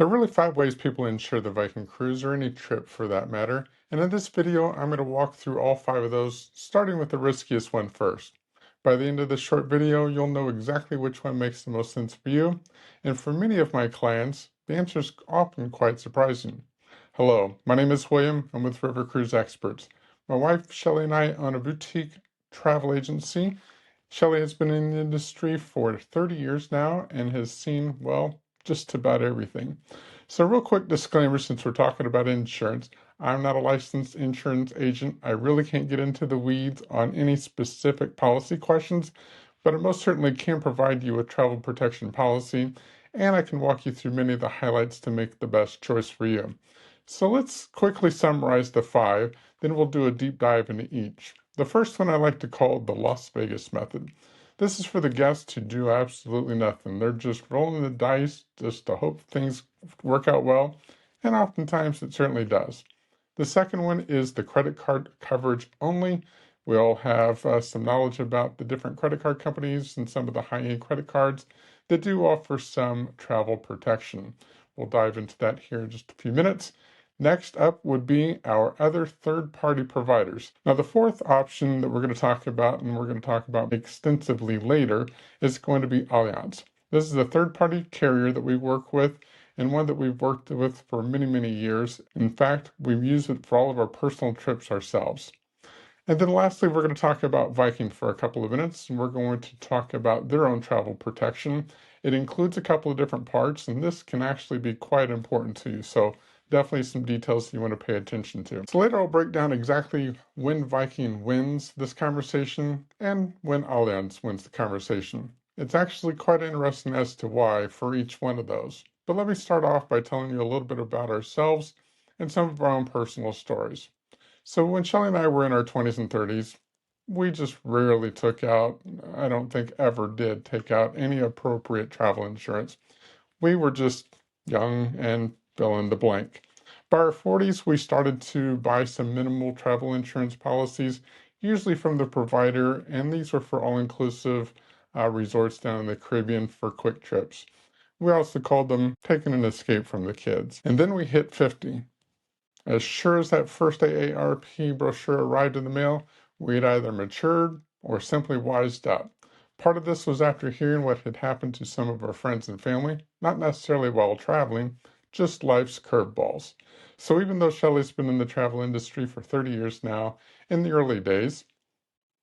There are really 5 ways people insure the Viking cruise or any trip for that matter. And in this video, I'm going to walk through all 5 of those, starting with the riskiest one first. By the end of this short video, you'll know exactly which one makes the most sense for you. And for many of my clients, the answer is often quite surprising. Hello, my name is William. I'm with River Cruise Experts. My wife, Shelley, and I own a boutique travel agency. Shelley has been in the industry for 30 years now and has seen, well, just about everything. So, real quick disclaimer since we're talking about insurance, I'm not a licensed insurance agent. I really can't get into the weeds on any specific policy questions, but I most certainly can provide you with travel protection policy, and I can walk you through many of the highlights to make the best choice for you. So, let's quickly summarize the 5, then we'll do a deep dive into each. The first one I like to call the Las Vegas method. This is for the guests who do absolutely nothing. They're just rolling the dice just to hope things work out well, and oftentimes it certainly does. The second one is the credit card coverage only. We all have some knowledge about the different credit card companies and some of the high-end credit cards that do offer some travel protection. We'll dive into that here in just a few minutes. Next up would be our other third-party providers. Now, the fourth option that we're going to talk about, and we're going to talk about extensively later, is going to be Allianz. This is a third-party carrier that we work with and one that we've worked with for many, many years. In fact, we've used it for all of our personal trips ourselves. And then lastly, we're going to talk about Viking for a couple of minutes, and we're going to talk about their own travel protection. It includes a couple of different parts, and this can actually be quite important to you. So definitely some details you want to pay attention to. So later I'll break down exactly when Viking wins this conversation and when Allianz wins the conversation. It's actually quite interesting as to why for each one of those. But let me start off by telling you a little bit about ourselves and some of our own personal stories. So when Shelley and I were in our 20s and 30s, we just rarely took out, I don't think ever did take out any appropriate travel insurance. We were just young and fill in the blank. By our 40s, we started to buy some minimal travel insurance policies, usually from the provider, and these were for all-inclusive resorts down in the Caribbean for quick trips. We also called them taking an escape from the kids. And then we hit 50. As sure as that first AARP brochure arrived in the mail, we had either matured or simply wised up. Part of this was after hearing what had happened to some of our friends and family, not necessarily while traveling, just life's curveballs. So even though Shelley's been in the travel industry for 30 years now, in the early days,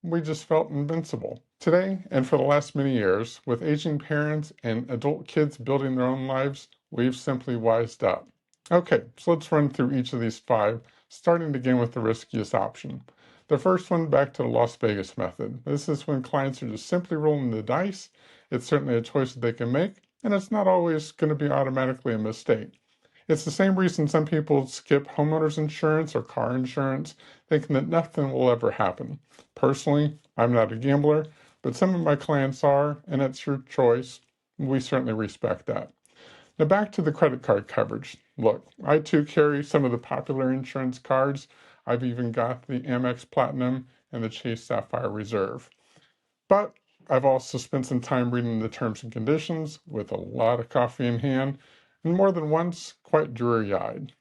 we just felt invincible. Today, and for the last many years, with aging parents and adult kids building their own lives, we've simply wised up. Okay, so let's run through each of these 5, starting again with the riskiest option. The first one, back to the Las Vegas method. This is when clients are just simply rolling the dice. It's certainly a choice that they can make, and it's not always going to be automatically a mistake. It's the same reason some people skip homeowners insurance or car insurance, thinking that nothing will ever happen. Personally, I'm not a gambler, but some of my clients are, and it's your choice. We certainly respect that. Now back to the credit card coverage. Look, I too carry some of the popular insurance cards. I've even got the Amex Platinum and the Chase Sapphire Reserve. But I've also spent some time reading the terms and conditions with a lot of coffee in hand, and more than once, quite dreary-eyed.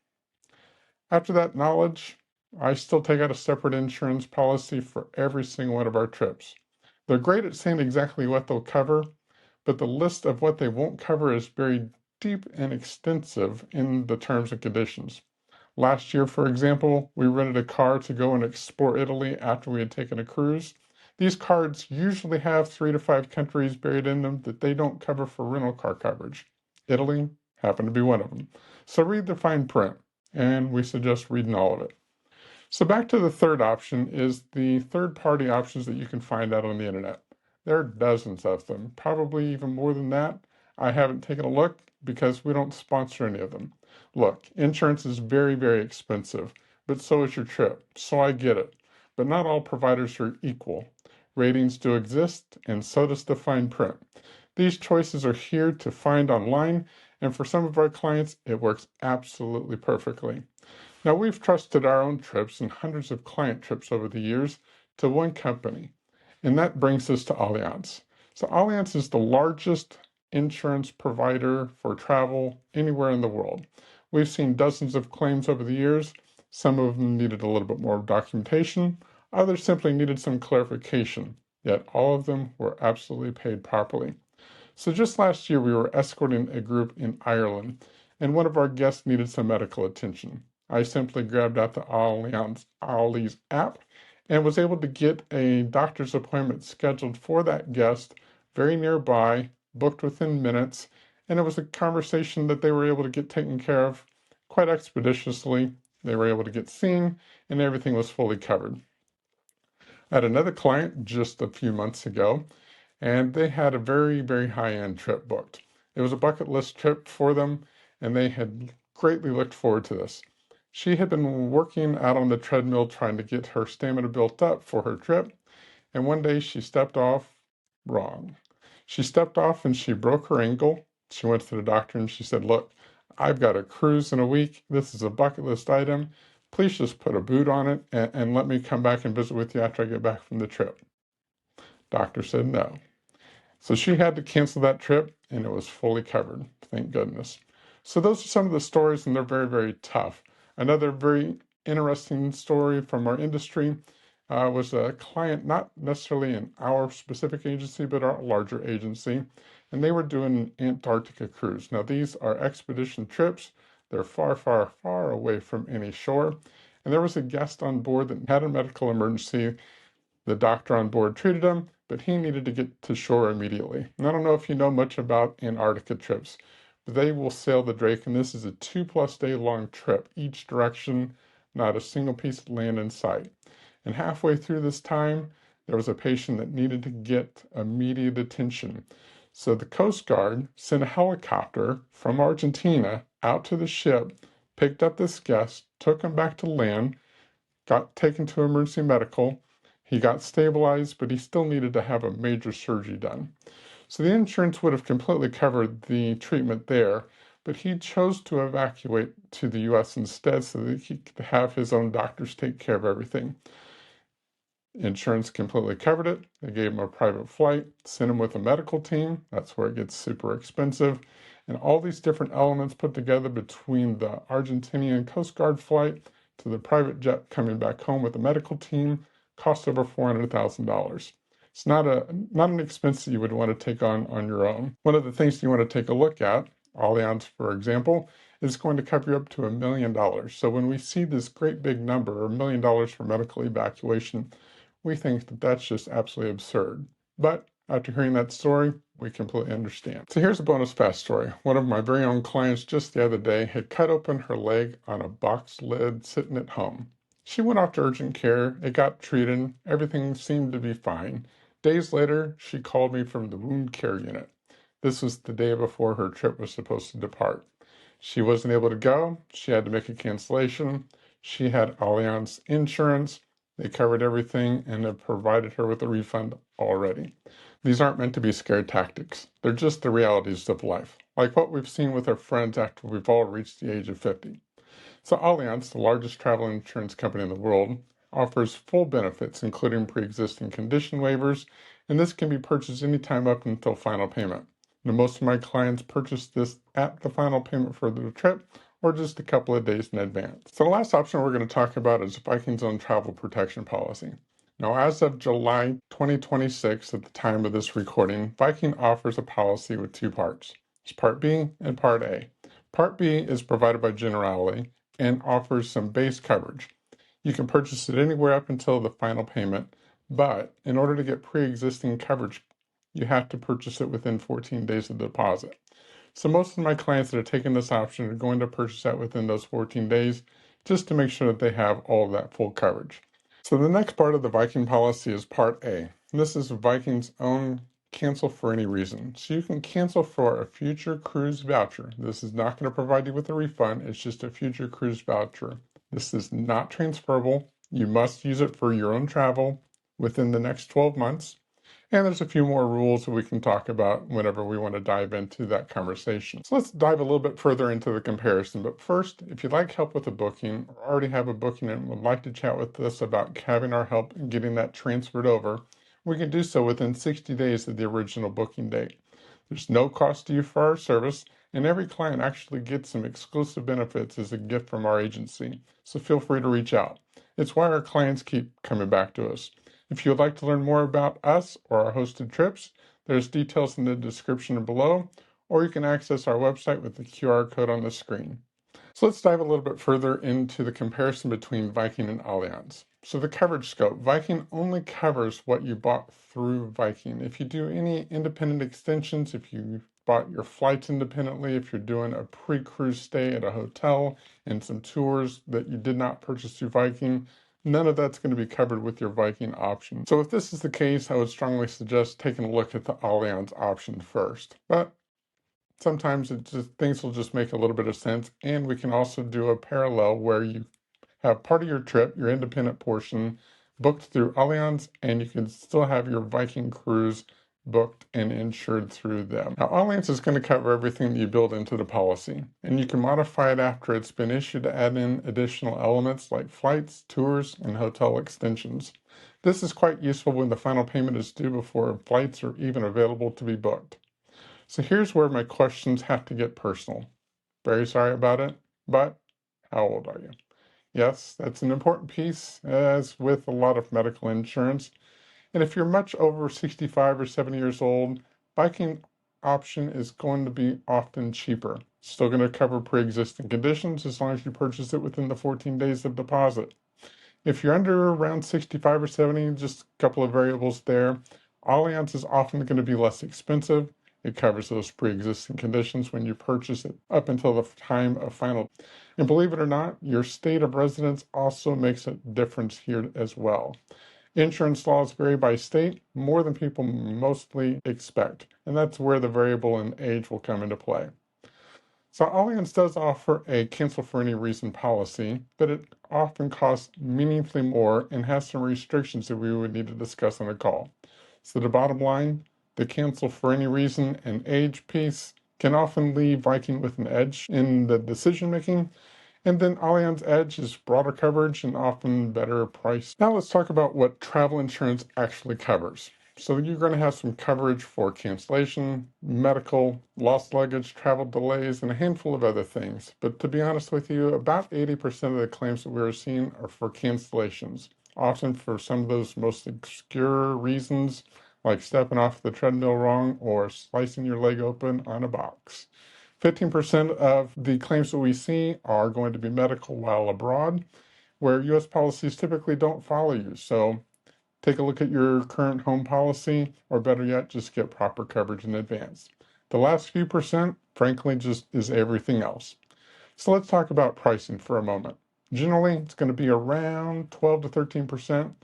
After that knowledge, I still take out a separate insurance policy for every single one of our trips. They're great at saying exactly what they'll cover, but the list of what they won't cover is very deep and extensive in the terms and conditions. Last year, for example, we rented a car to go and explore Italy after we had taken a cruise. These cards usually have 3 to 5 countries buried in them that they don't cover for rental car coverage. Italy happened to be one of them. So read the fine print, and we suggest reading all of it. So back to the third option is the third-party options that you can find out on the internet. There are dozens of them, probably even more than that. I haven't taken a look because we don't sponsor any of them. Look, insurance is very, very expensive, but so is your trip, so I get it. But not all providers are equal. Ratings do exist, and so does the fine print. These choices are here to find online, and for some of our clients, it works absolutely perfectly. Now, we've trusted our own trips and hundreds of client trips over the years to one company, and that brings us to Allianz. So Allianz is the largest insurance provider for travel anywhere in the world. We've seen dozens of claims over the years. Some of them needed a little bit more documentation, others simply needed some clarification, yet all of them were absolutely paid properly. So just last year, we were escorting a group in Ireland, and one of our guests needed some medical attention. I simply grabbed out the Allianz app and was able to get a doctor's appointment scheduled for that guest very nearby, booked within minutes, and it was a conversation that they were able to get taken care of quite expeditiously. They were able to get seen, and everything was fully covered. I had another client just a few months ago, and they had a very, very high-end trip booked. It was a bucket list trip for them, and they had greatly looked forward to this. She had been working out on the treadmill trying to get her stamina built up for her trip, and one day she stepped off wrong. She stepped off and she broke her ankle. She went to the doctor and she said, "Look, I've got a cruise in a week. This is a bucket list item. Please just put a boot on it and let me come back and visit with you after I get back from the trip." Doctor said no. So she had to cancel that trip and it was fully covered, thank goodness. So those are some of the stories, and they're very, very tough. Another very interesting story from our industry was a client, not necessarily in our specific agency, but our larger agency, and they were doing an Antarctica cruise. Now, these are expedition trips. They're far, far, far away from any shore. And there was a guest on board that had a medical emergency. The doctor on board treated him, but he needed to get to shore immediately. And I don't know if you know much about Antarctica trips, but they will sail the Drake, and this is a 2+ day long trip, each direction, not a single piece of land in sight. And halfway through this time, there was a patient that needed to get immediate attention. So the Coast Guard sent a helicopter from Argentina out to the ship, picked up this guest, took him back to land, got taken to emergency medical. He got stabilized, but he still needed to have a major surgery done. So the insurance would have completely covered the treatment there, but he chose to evacuate to the US instead so that he could have his own doctors take care of everything. Insurance completely covered it. They gave him a private flight, sent him with a medical team. That's where it gets super expensive. And all these different elements put together between the Argentinian Coast Guard flight to the private jet coming back home with a medical team cost over $400,000. It's not an expense that you would want to take on your own. One of the things you want to take a look at, Allianz, for example, is going to cover you up to $1 million. So when we see this great big number, $1 million for medical evacuation, we think that that's just absolutely absurd. But after hearing that story, we completely understand. So here's a bonus fast story. One of my very own clients just the other day had cut open her leg on a box lid sitting at home. She went off to urgent care, it got treated, everything seemed to be fine. Days later, she called me from the wound care unit. This was the day before her trip was supposed to depart. She wasn't able to go, she had to make a cancellation. She had Allianz insurance, they covered everything and have provided her with a refund already. These aren't meant to be scare tactics, they're just the realities of life, like what we've seen with our friends after we've all reached the age of 50. So Allianz, the largest travel insurance company in the world, offers full benefits, including pre-existing condition waivers, and this can be purchased anytime up until final payment. Now, most of my clients purchase this at the final payment for the trip or just a couple of days in advance. So the last option we're going to talk about is Viking's own travel protection policy. Now, as of July 2026, at the time of this recording, Viking offers a policy with two parts. It's Part B and Part A. Part B is provided by Generali and offers some base coverage. You can purchase it anywhere up until the final payment, but in order to get pre-existing coverage, you have to purchase it within 14 days of the deposit. So most of my clients that are taking this option are going to purchase that within those 14 days just to make sure that they have all of that full coverage. So the next part of the Viking policy is Part A. This is Viking's own cancel for any reason. So you can cancel for a future cruise voucher. This is not going to provide you with a refund. It's just a future cruise voucher. This is not transferable. You must use it for your own travel within the next 12 months. And there's a few more rules that we can talk about whenever we want to dive into that conversation. So let's dive a little bit further into the comparison. But first, if you'd like help with a booking or already have a booking and would like to chat with us about having our help and getting that transferred over, we can do so within 60 days of the original booking date. There's no cost to you for our service, and every client actually gets some exclusive benefits as a gift from our agency, so feel free to reach out. It's why our clients keep coming back to us. If you would like to learn more about us or our hosted trips, there's details in the description below, or you can access our website with the QR code on the screen. So let's dive a little bit further into the comparison between Viking and Allianz. So the coverage scope, Viking only covers what you bought through Viking. If you do any independent extensions, if you bought your flights independently, if you're doing a pre-cruise stay at a hotel and some tours that you did not purchase through Viking, none of that's going to be covered with your Viking option. So if this is the case, I would strongly suggest taking a look at the Allianz option first. But sometimes things will just make a little bit of sense, and we can also do a parallel where you have part of your trip, your independent portion, booked through Allianz, and you can still have your Viking cruise booked and insured through them. Now, Allianz is going to cover everything that you build into the policy, and you can modify it after it's been issued to add in additional elements like flights, tours, and hotel extensions. This is quite useful when the final payment is due before flights are even available to be booked. So here's where my questions have to get personal. Very sorry about it, but how old are you? Yes, that's an important piece, as with a lot of medical insurance. And if you're much over 65 or 70 years old, Viking option is going to be often cheaper. Still going to cover pre-existing conditions as long as you purchase it within the 14 days of deposit. If you're under around 65 or 70, just a couple of variables there. Allianz is often going to be less expensive. It covers those pre-existing conditions when you purchase it up until the time of final. And believe it or not, your state of residence also makes a difference here as well. Insurance laws vary by state more than people mostly expect, and that's where the variable in age will come into play. So Allianz does offer a cancel for any reason policy, but it often costs meaningfully more and has some restrictions that we would need to discuss on the call. So the bottom line, the cancel for any reason and age piece can often leave Viking with an edge in the decision making. And then Allianz Edge is broader coverage and often better price. Now let's talk about what travel insurance actually covers. So you're going to have some coverage for cancellation, medical, lost luggage, travel delays, and a handful of other things. But to be honest with you, about 80% of the claims that we're seeing are for cancellations, often for some of those most obscure reasons, like stepping off the treadmill wrong or slicing your leg open on a box. 15% of the claims that we see are going to be medical while abroad, where U.S. policies typically don't follow you. So take a look at your current home policy, or better yet, just get proper coverage in advance. The last few percent, frankly, just is everything else. So let's talk about pricing for a moment. Generally, it's going to be around 12 to 13%,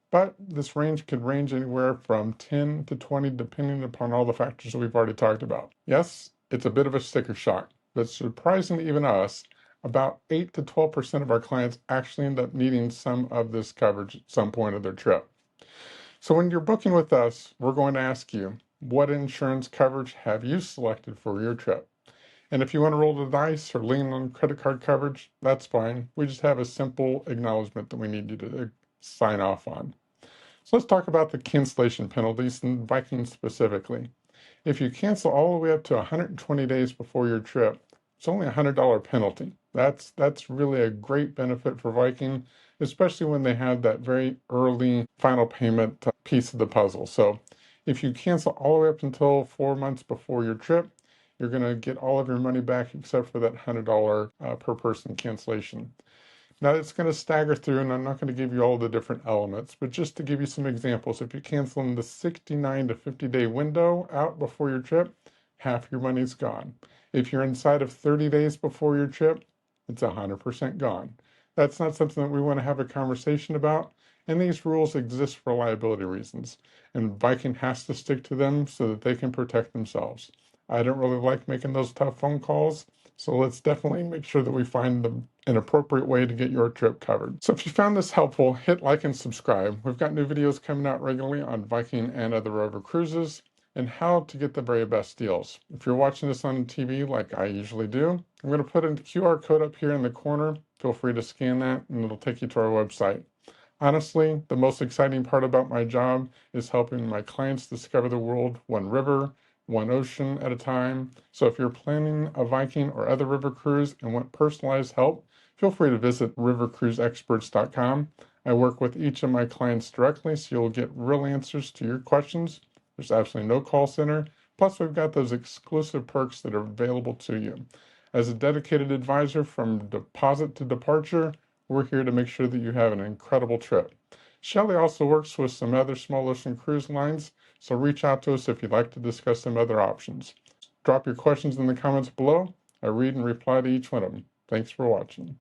but this range could range anywhere from 10 to 20 depending upon all the factors that we've already talked about. Yes, it's a bit of a sticker shock, but surprising to even us, about 8 to 12% of our clients actually end up needing some of this coverage at some point of their trip. So when you're booking with us, we're going to ask you, what insurance coverage have you selected for your trip? And if you want to roll the dice or lean on credit card coverage, that's fine. We just have a simple acknowledgement that we need you to sign off on. So let's talk about the cancellation penalties and Viking specifically. If you cancel all the way up to 120 days before your trip, it's only a $100 penalty. That's really a great benefit for Viking, especially when they have that very early final payment piece of the puzzle. So if you cancel all the way up until 4 months before your trip, you're going to get all of your money back except for that $100 per person cancellation. Now it's going to stagger through, and I'm not going to give you all the different elements, but just to give you some examples, if you cancel in the 69 to 50-day window out before your trip, half your money's gone. If you're inside of 30 days before your trip, it's 100% gone. That's not something that we want to have a conversation about, and these rules exist for liability reasons, and Viking has to stick to them so that they can protect themselves. I don't really like making those tough phone calls, so let's definitely make sure that we find an appropriate way to get your trip covered. So if you found this helpful, hit like and subscribe. We've got new videos coming out regularly on Viking and other river cruises and how to get the very best deals. If you're watching this on TV like I usually do, I'm going to put a QR code up here in the corner. Feel free to scan that and it'll take you to our website. Honestly, the most exciting part about my job is helping my clients discover the world one river, one ocean at a time. So if you're planning a Viking or other river cruise and want personalized help, feel free to visit rivercruiseexperts.com. I work with each of my clients directly, so you'll get real answers to your questions. There's absolutely no call center. Plus, we've got those exclusive perks that are available to you. As a dedicated advisor from deposit to departure, we're here to make sure that you have an incredible trip. Shelley also works with some other small ocean cruise lines, so reach out to us if you'd like to discuss some other options. Drop your questions in the comments below. I read and reply to each one of them. Thanks for watching.